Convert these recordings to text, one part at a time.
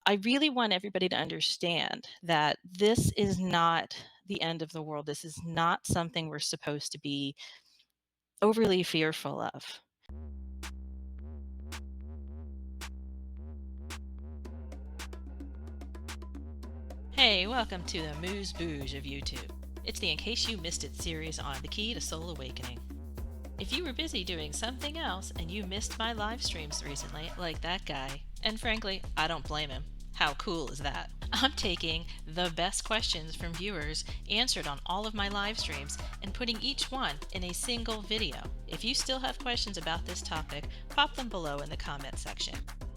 I really want everybody to understand that this is not the end of the world. This is not something we're supposed to be overly fearful of. Hey, welcome to the Moose Bouge of YouTube. It's the In Case You Missed It series on the key to soul awakening. If you were busy doing something else and you missed my live streams recently, like that guy, and frankly, I don't blame him. How cool is that? I'm taking the best questions from viewers answered on all of my live streams and putting each one in a single video. If you still have questions about this topic, pop them below in the comment section.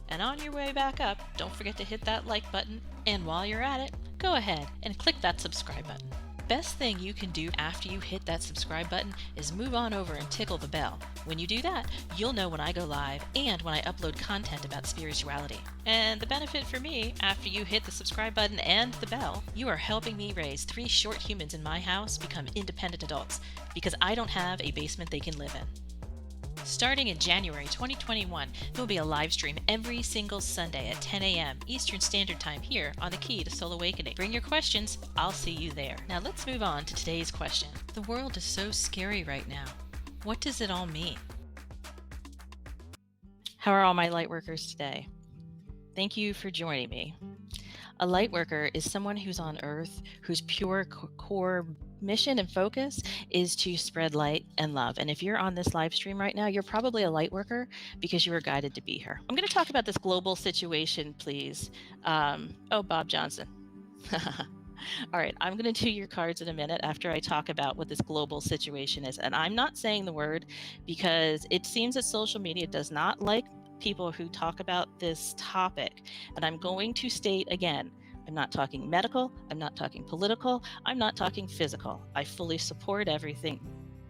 And on your way back up, don't forget to hit that like button, and while you're at it, go ahead and click that subscribe button. Best thing you can do after you hit that subscribe button is move on over and tickle the bell. When you do that, you'll know when I go live and when I upload content about spirituality. And the benefit for me, after you hit the subscribe button and the bell, you are helping me raise 3 short humans in my house become independent adults, because I don't have a basement they can live in. Starting in January 2021, there will be a live stream every single Sunday at 10 a.m. Eastern Standard Time here on the Key to Soul Awakening. Bring your questions, I'll see you there. Now let's move on to today's question. The world is so scary right now. What does it all mean? How are all my light workers today? Thank you for joining me. A light worker is someone who's on Earth, whose pure core mission and focus is to spread light and love. And if you're on this live stream right now, you're probably a light worker because you were guided to be here. I'm going to talk about this global situation, please. Bob Johnson. All right, I'm going to do your cards in a minute after I talk about what this global situation is. And I'm not saying the word because it seems that social media does not like people who talk about this topic. And I'm going to state again, I'm not talking medical, I'm not talking political, I'm not talking physical. I fully support everything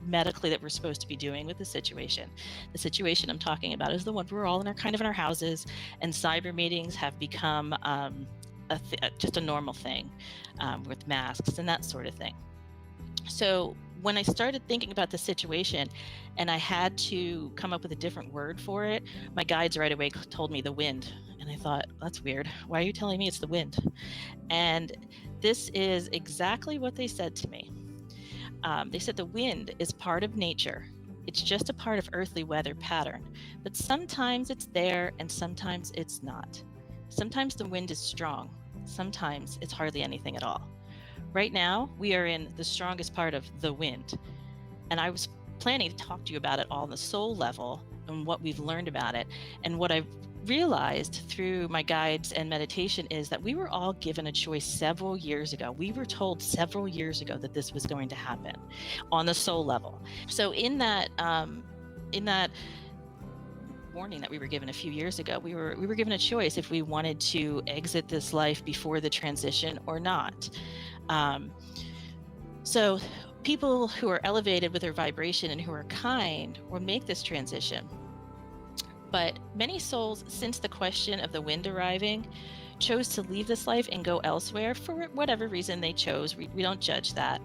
medically that we're supposed to be doing with the situation. The situation I'm talking about is the one we're all in our houses, and cyber meetings have become just a normal thing with masks and that sort of thing. So when I started thinking about the situation and I had to come up with a different word for it, my guides right away told me the wind. And I thought, that's weird. Why are you telling me it's the wind? And this is exactly what they said to me. They said the wind is part of nature. It's just a part of earthly weather pattern. But sometimes it's there and sometimes it's not. Sometimes the wind is strong. Sometimes it's hardly anything at all. Right now, we are in the strongest part of the wind. And I was planning to talk to you about it all on the soul level and what we've learned about it. And what I've realized through my guides and meditation is that we were all given a choice several years ago. We were told several years ago that this was going to happen on the soul level. So in that warning that we were given a few years ago, we were given a choice if we wanted to exit this life before the transition or not. So people who are elevated with their vibration and who are kind will make this transition. But many souls, since the question of the wind arriving, chose to leave this life and go elsewhere for whatever reason they chose. We don't judge that.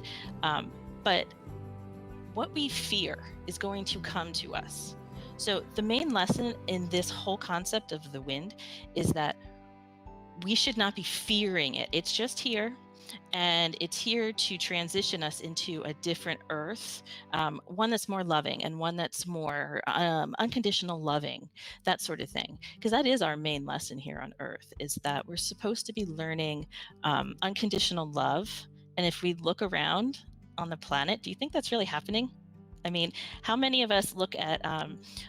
But what we fear is going to come to us. So the main lesson in this whole concept of the wind is that we should not be fearing it. It's just here. And it's here to transition us into a different earth, one that's more loving and one that's more unconditional loving, that sort of thing. Because that is our main lesson here on earth, is that we're supposed to be learning unconditional love. And if we look around on the planet, do you think that's really happening? I mean, how many of us look at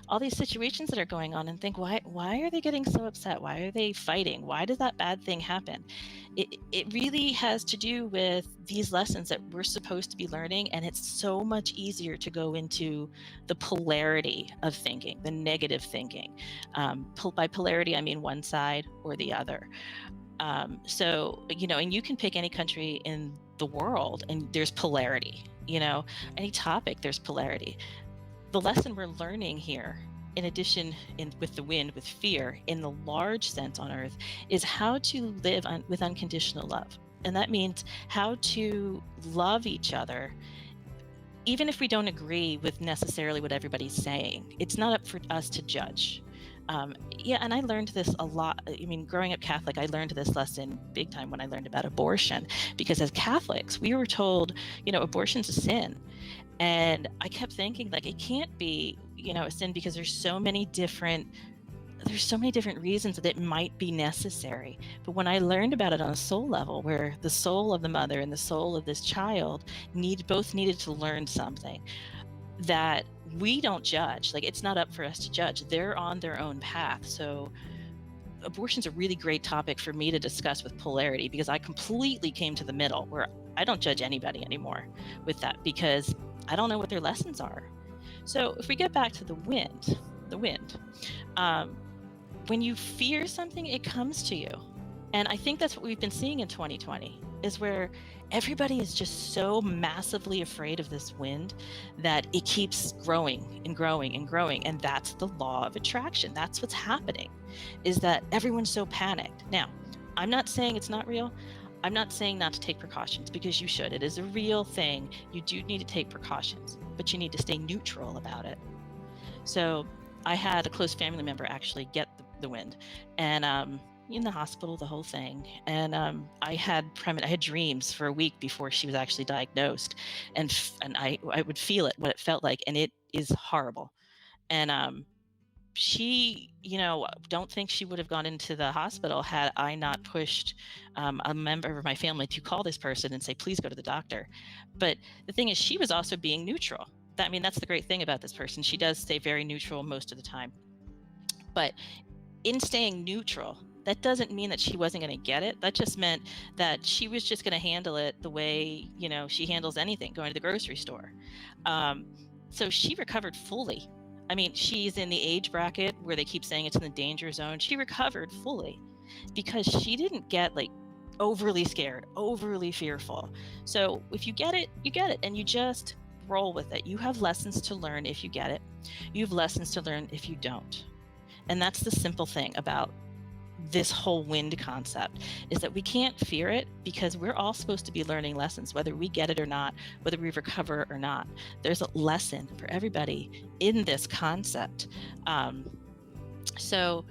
all these situations that are going on and think, why are they getting so upset? Why are they fighting? Why does that bad thing happen? It really has to do with these lessons that we're supposed to be learning. And it's so much easier to go into the polarity of thinking, the negative thinking. By polarity, I mean one side or the other. So, and you can pick any country in the world and there's polarity. Any topic, there's polarity. The lesson we're learning here, in addition with the wind, with fear, in the large sense on earth, is how to live with unconditional love. And that means how to love each other, even if we don't agree with necessarily what everybody's saying. It's not up for us to judge. Yeah, and I learned this a lot. I mean, growing up Catholic, I learned this lesson big time when I learned about abortion, because as Catholics, we were told, abortion's a sin. And I kept thinking, like, it can't be, a sin, because there's so many different reasons that it might be necessary. But when I learned about it on a soul level, where the soul of the mother and the soul of this child both needed to learn something, that we don't judge. Like, it's not up for us to judge. They're on their own path. So abortion's a really great topic for me to discuss with polarity, because I completely came to the middle, where I don't judge anybody anymore with that, because I don't know what their lessons are. So if we get back to the wind, when you fear something, it comes to you. And I think that's what we've been seeing in 2020, is where everybody is just so massively afraid of this wind that it keeps growing and growing and growing. And that's the law of attraction. That's what's happening, is that everyone's so panicked. Now, I'm not saying it's not real. I'm not saying not to take precautions, because you should. It is a real thing. You do need to take precautions, but you need to stay neutral about it. So I had a close family member actually get the wind, and in the hospital, the whole thing. And I had dreams for a week before she was actually diagnosed, and I would feel it, what it felt like, and it is horrible. And she, don't think she would have gone into the hospital had I not pushed a member of my family to call this person and say, please go to the doctor. But the thing is, she was also being neutral. That's the great thing about this person. She does stay very neutral most of the time. But in staying neutral, that doesn't mean that she wasn't going to get it. That just meant that she was just going to handle it the way, she handles anything, going to the grocery store. So she recovered fully. She's in the age bracket where they keep saying it's in the danger zone. She recovered fully because she didn't get overly scared, overly fearful. So if you get it, you get it, and you just roll with it. You have lessons to learn if you get it. You have lessons to learn if you don't. And that's the simple thing about this whole wind concept, is that we can't fear it, because we're all supposed to be learning lessons, whether we get it or not, whether we recover or not. There's a lesson for everybody in this concept. So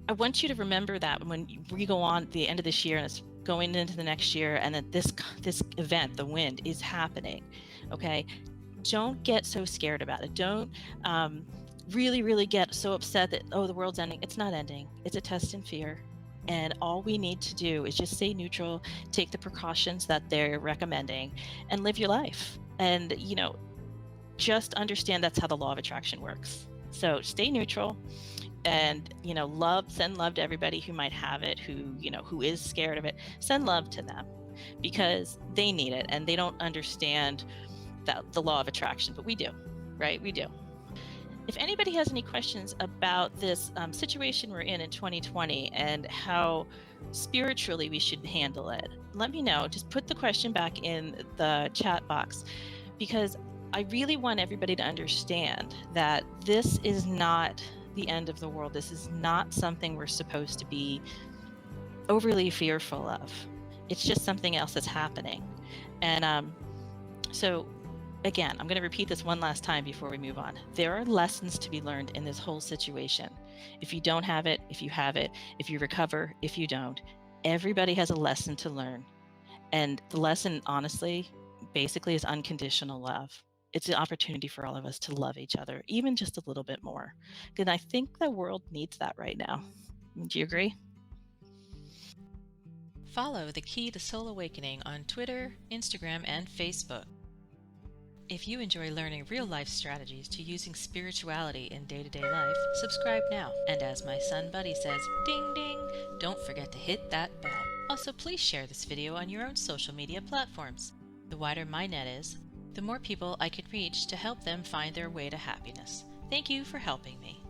I want you to remember that when we go on the end of this year and it's going into the next year, and that this event, the wind, is happening. Okay, don't get so scared about it. Don't really get so upset that, the world's ending. It's not ending. It's a test in fear. And all we need to do is just stay neutral, take the precautions that they're recommending, and live your life. And, just understand that's how the law of attraction works. So stay neutral, and, send love to everybody who might have it, who is scared of it. Send love to them, because they need it, and they don't understand the law of attraction, but we do, right? We do. If anybody has any questions about this situation we're in 2020, and how spiritually we should handle it, let me know. Just put the question back in the chat box, because I really want everybody to understand that this is not the end of the world. This is not something we're supposed to be overly fearful of. It's just something else that's happening. And so again, I'm going to repeat this one last time before we move on. There are lessons to be learned in this whole situation. If you don't have it, if you have it, if you recover, if you don't, everybody has a lesson to learn. And the lesson, honestly, basically is unconditional love. It's an opportunity for all of us to love each other, even just a little bit more. Because I think the world needs that right now. Do you agree? Follow The Key to Soul Awakening on Twitter, Instagram, and Facebook. If you enjoy learning real-life strategies to using spirituality in day-to-day life, subscribe now. And as my son Buddy says, ding ding, don't forget to hit that bell. Also, please share this video on your own social media platforms. The wider my net is, the more people I can reach to help them find their way to happiness. Thank you for helping me.